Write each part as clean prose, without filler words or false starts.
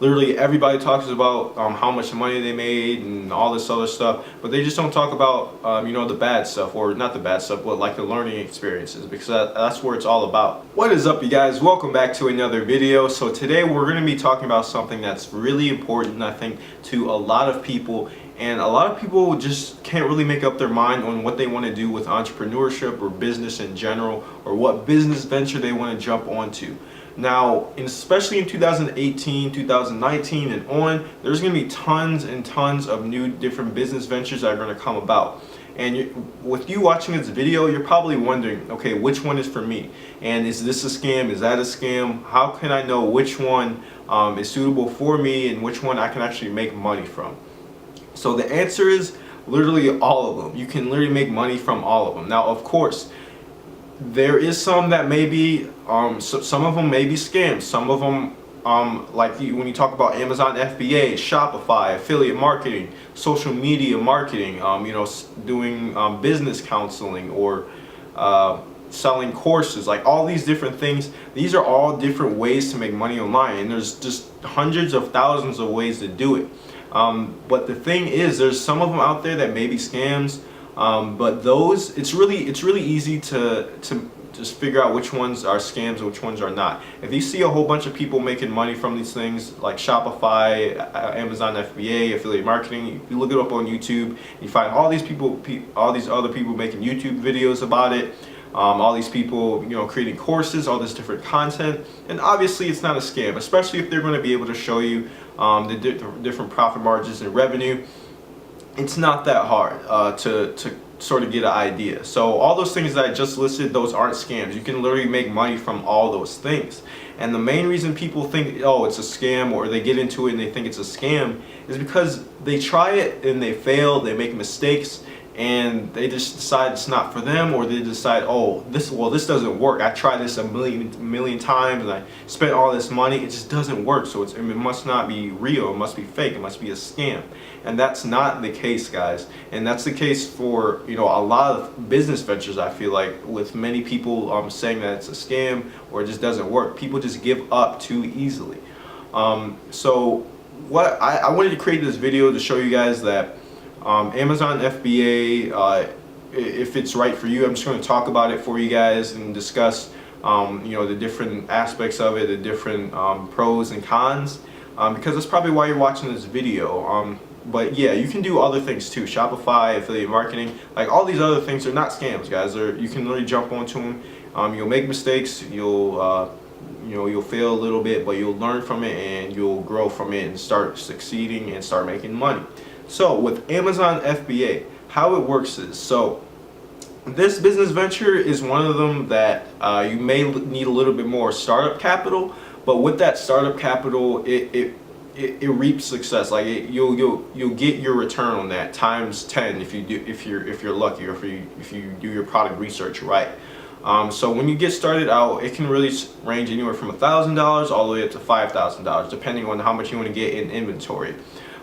literally everybody talks about how much money they made and all this other stuff, but they just don't talk about you know, the bad stuff, or not the bad stuff, but like the learning experiences, because that's where it's all about. What is up, you guys? Welcome back to another video. So today we're going to be talking about something that's really important, I think, to a lot of people. And a lot of people just can't really make up their mind on what they want to do with entrepreneurship or business in general, or what business venture they want to jump onto. Now, especially in 2018, 2019 and on, there's going to be tons and tons of new different business ventures that are going to come about. And with you watching this video, you're probably wondering, okay, which one is for me? And is this a scam? Is that a scam? How can I know which one is suitable for me and which one I can actually make money from? So the answer is literally all of them. You can literally make money from all of them. Now, of course, there is some that may be, some of them may be scams. Some of them, like when you talk about Amazon FBA, Shopify, affiliate marketing, social media marketing, you know, doing business counseling, or selling courses, like all these different things. These are all different ways to make money online, and there's just hundreds of thousands of ways to do it. But the thing is, there's some of them out there that may be scams, but those, it's really easy to just figure out which ones are scams and which ones are not. If you see a whole bunch of people making money from these things like Shopify, Amazon FBA, affiliate marketing, you look it up on YouTube, you find all these people, all these other people making YouTube videos about it. All these people, you know, creating courses, all this different content, and obviously it's not a scam, especially if they're going to be able to show you the different profit margins and revenue. It's not that hard to sort of get an idea. So all those things that I just listed, those aren't scams. You can literally make money from all those things. And the main reason people think, oh, it's a scam, or they get into it and they think it's a scam, is because they try it and they fail, they make mistakes, and they just decide it's not for them, or they decide, oh, this doesn't work. I tried this a million times and I spent all this money, it just doesn't work, so it must not be real, it must be fake, it must be a scam. And that's not the case, guys. And that's the case for, you know, a lot of business ventures, I feel like, with many people saying that it's a scam or it just doesn't work. People just give up too easily. So what I wanted to create this video to show you guys that Amazon FBA, if it's right for you, I'm just going to talk about it for you guys and discuss you know, the different aspects of it, the different pros and cons, because that's probably why you're watching this video. But yeah, you can do other things too. Shopify, affiliate marketing, like all these other things are not scams, guys. You can literally jump onto them. You'll make mistakes, you'll you know, you'll fail a little bit, but you'll learn from it and you'll grow from it and start succeeding and start making money. So with Amazon FBA, how it works is, so this business venture is one of them that you may need a little bit more startup capital, but with that startup capital, it reaps success. Like you'll get your return on that times 10 if you're lucky, or if you do your product research right. So when you get started out, it can really range anywhere from $1,000 all the way up to $5,000, depending on how much you want to get in inventory.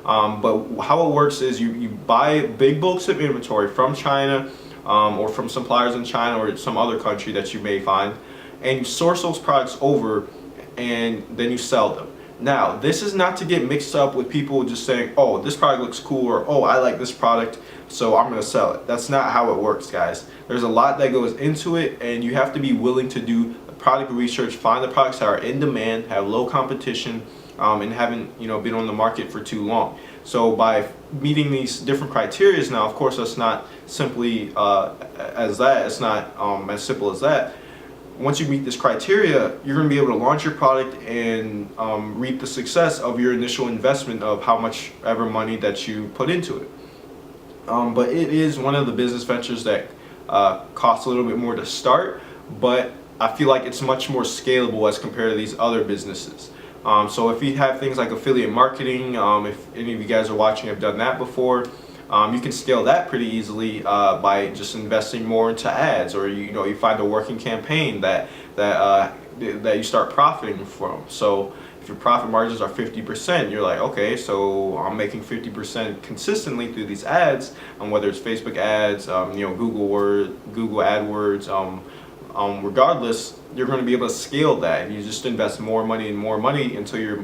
But how it works is you buy big bulks of inventory from China, or from suppliers in China or some other country that you may find, and you source those products over, and then you sell them. Now, this is not to get mixed up with people just saying, oh, this product looks cool, or oh, I like this product, so I'm going to sell it. That's not how it works, guys. There's a lot that goes into it, and you have to be willing to do product research, find the products that are in demand, have low competition, and haven't, you know, been on the market for too long. So by meeting these different criteria, now of course that's not simply as that, it's not as simple as that. Once you meet this criteria, you're going to be able to launch your product and reap the success of your initial investment of how much ever money that you put into it. But it is one of the business ventures that costs a little bit more to start, but I feel like it's much more scalable as compared to these other businesses. So if you have things like affiliate marketing, if any of you guys are watching have done that before, you can scale that pretty easily by just investing more into ads, or you find a working campaign that you start profiting from. So if your profit margins are 50%, you're like, okay, so I'm making 50% consistently through these ads, whether it's Facebook ads, Google AdWords, regardless, you're going to be able to scale that. You just invest more money and more money until your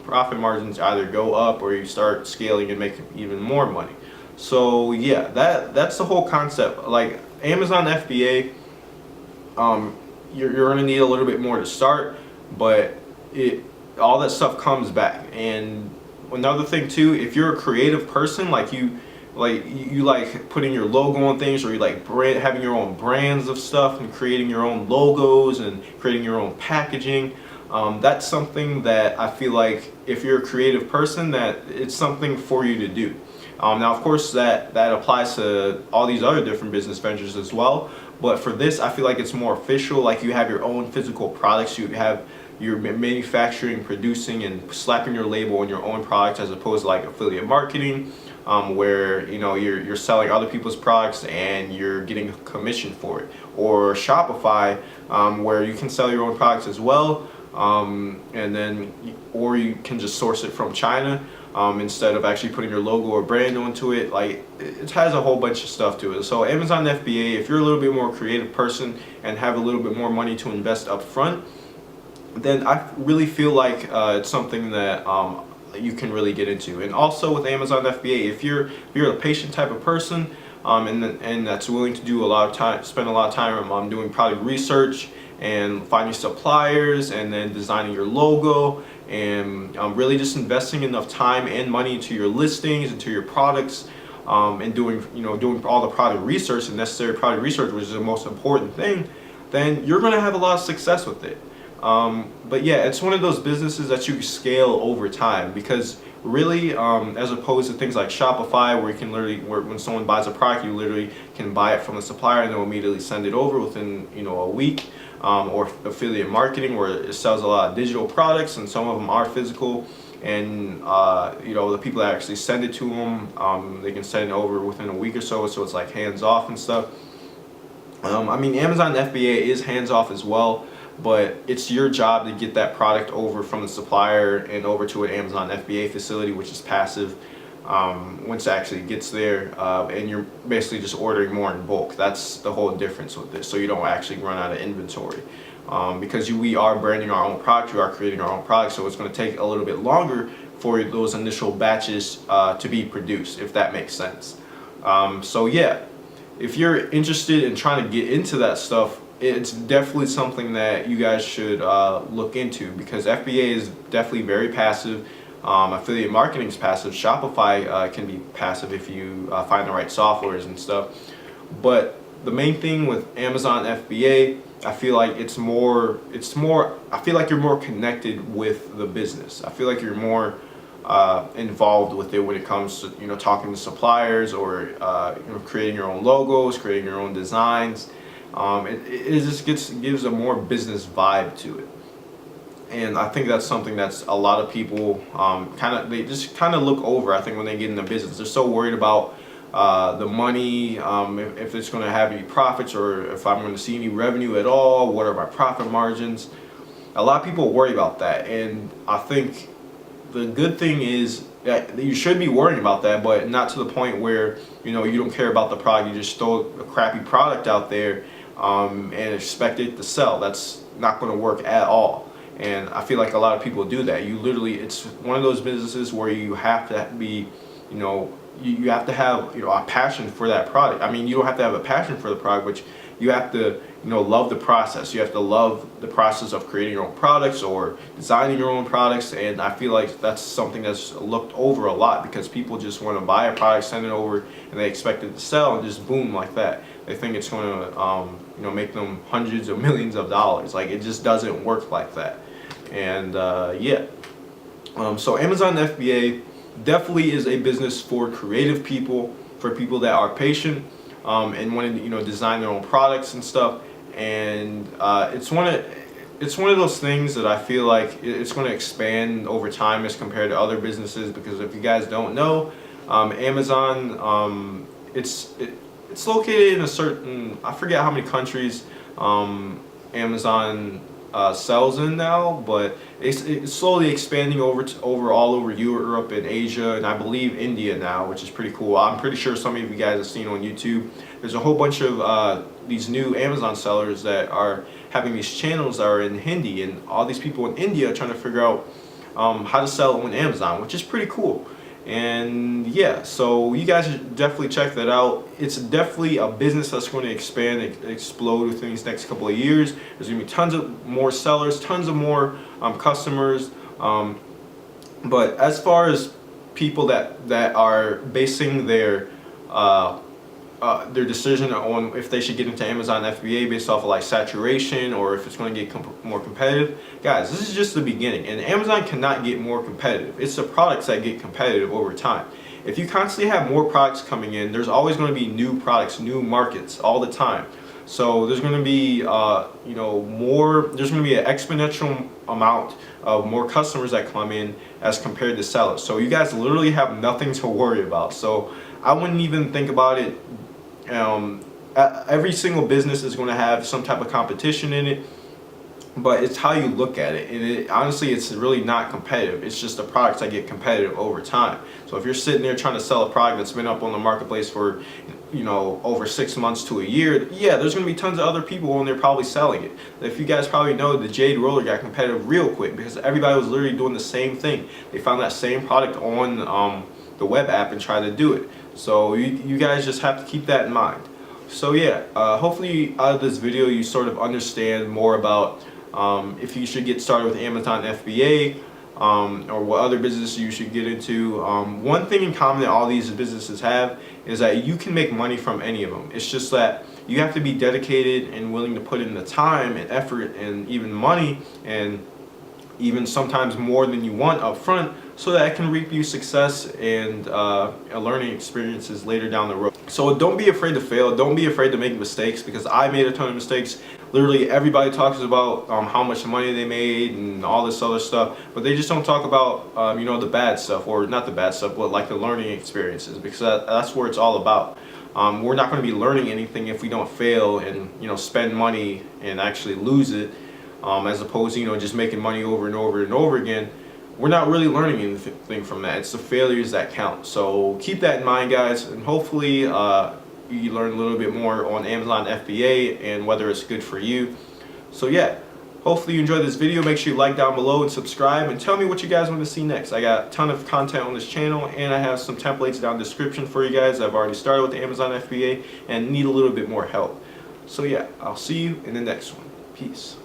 profit margins either go up or you start scaling and make even more money. So yeah, that's the whole concept. Like Amazon FBA, you're going to need a little bit more to start, but all that stuff comes back. And another thing too, if you're a creative person, like you like putting your logo on things, or you like having your own brands of stuff and creating your own logos and creating your own packaging, that's something that I feel like if you're a creative person, that it's something for you to do. Now of course that applies to all these other different business ventures as well, but for this I feel like it's more official. Like you have your own physical products, you're manufacturing, producing, and slapping your label on your own product, as opposed to like affiliate marketing, where you're selling other people's products and you're getting a commission for it, or Shopify, where you can sell your own products as well, or you can just source it from China, instead of actually putting your logo or brand onto it. Like it has a whole bunch of stuff to it. So Amazon FBA, if you're a little bit more creative person and have a little bit more money to invest up front, then I really feel like it's something that you can really get into. And also with Amazon FBA, if you're a patient type of person, and that's willing to do spend a lot of time doing product research and finding suppliers and then designing your logo, and really just investing enough time and money into your listings, into your products, and doing all the product research and necessary product research, which is the most important thing, then you're going to have a lot of success with it. But yeah, it's one of those businesses that you scale over time, because really, as opposed to things like Shopify, where you can when someone buys a product, you literally can buy it from the supplier and they'll immediately send it over within a week, or affiliate marketing, where it sells a lot of digital products and some of them are physical, and the people that actually send it to them, they can send it over within a week or so it's like hands off and stuff. I mean, Amazon FBA is hands off as well, but it's your job to get that product over from the supplier and over to an Amazon FBA facility, which is passive, once it actually gets there, and you're basically just ordering more in bulk. That's the whole difference with this, so you don't actually run out of inventory, because we are branding our own product, we are creating our own product, so it's going to take a little bit longer for those initial batches to be produced, if that makes sense. So yeah, if you're interested in trying to get into that stuff, it's definitely something that you guys should look into, because FBA is definitely very passive. Affiliate marketing is passive. Shopify can be passive if you find the right softwares and stuff. But the main thing with Amazon FBA, I feel like it's more. I feel like you're more connected with the business. I feel like you're more involved with it when it comes to talking to suppliers, or creating your own logos, creating your own designs. It just gives a more business vibe to it, and I think that's something that's a lot of people they just kind of look over. I think when they get into business, they're so worried about the money, if it's going to have any profits, or if I'm going to see any revenue at all, what are my profit margins. A lot of people worry about that, and I think the good thing is that you should be worrying about that, but not to the point where you don't care about the product. You just throw a crappy product out there and expect it to sell. That's not going to work at all. And I feel like a lot of people do that. It's one of those businesses where you have to be, you have to have a passion for that product. I mean, you don't have to have a passion for the product, but you have to love the process. You have to love the process of creating your own products or designing your own products. And I feel like that's something that's looked over a lot, because people just want to buy a product, send it over, and they expect it to sell, and just boom, like that. They think it's going to make them hundreds of millions of dollars. Like, it just doesn't work like that. And yeah, so Amazon FBA definitely is a business for creative people, for people that are patient, and want to design their own products and stuff. And it's one of those things that I feel like it's going to expand over time as compared to other businesses, because if you guys don't know, Amazon, it's located in a certain, I forget how many countries Amazon sells in now, but it's slowly expanding over all over Europe and Asia, and I believe India now, which is pretty cool. I'm pretty sure some of you guys have seen on YouTube. There's a whole bunch of these new Amazon sellers that are having these channels that are in Hindi, and all these people in India are trying to figure out how to sell on Amazon, which is pretty cool. And yeah, so you guys should definitely check that out. It's definitely a business that's going to expand and explode within these next couple of years. There's going to be tons of more sellers, tons of more customers. But as far as people that are basing their decision on if they should get into Amazon FBA based off of like saturation or if it's going to get more competitive, guys, this is just the beginning, and Amazon cannot get more competitive. It's the products that get competitive over time. If you constantly have more products coming in, there's always going to be new products, new markets all the time. So there's going to be you know, more, there's going to be an exponential amount of more customers that come in as compared to sellers. So you guys literally have nothing to worry about. So I wouldn't even think about it. Every single business is going to have some type of competition in it, but it's how you look at it. And honestly, it's really not competitive. It's just the products that get competitive over time. So if you're sitting there trying to sell a product that's been up on the marketplace for, you know, over 6 months to a year, yeah, there's going to be tons of other people on there probably selling it. If you guys probably know, the Jade Roller got competitive real quick because everybody was literally doing the same thing. They found that same product on the web app and tried to do it. So you guys just have to keep that in mind. So yeah, hopefully out of this video you sort of understand more about if you should get started with Amazon FBA or what other businesses you should get into. One thing in common that all these businesses have is that you can make money from any of them. It's just that you have to be dedicated and willing to put in the time and effort and even money, and even sometimes more than you want up front, so that it can reap you success and learning experiences later down the road. So don't be afraid to fail. Don't be afraid to make mistakes, because I made a ton of mistakes. Literally everybody talks about how much money they made and all this other stuff, but they just don't talk about you know, the bad stuff, or not the bad stuff, but like the learning experiences, because that's where it's all about. We're not going to be learning anything if we don't fail and, you know, spend money and actually lose it, as opposed to, you know, just making money over and over and over again. We're not really learning anything from that. It's the failures that count. So keep that in mind, guys, and hopefully you learn a little bit more on Amazon FBA and whether it's good for you. So yeah, hopefully you enjoyed this video. Make sure you like down below and subscribe, and tell me what you guys want to see next. I got a ton of content on this channel, and I have some templates down in the description for you guys. I've already started with the Amazon FBA and need a little bit more help. So yeah, I'll see you in the next one. Peace.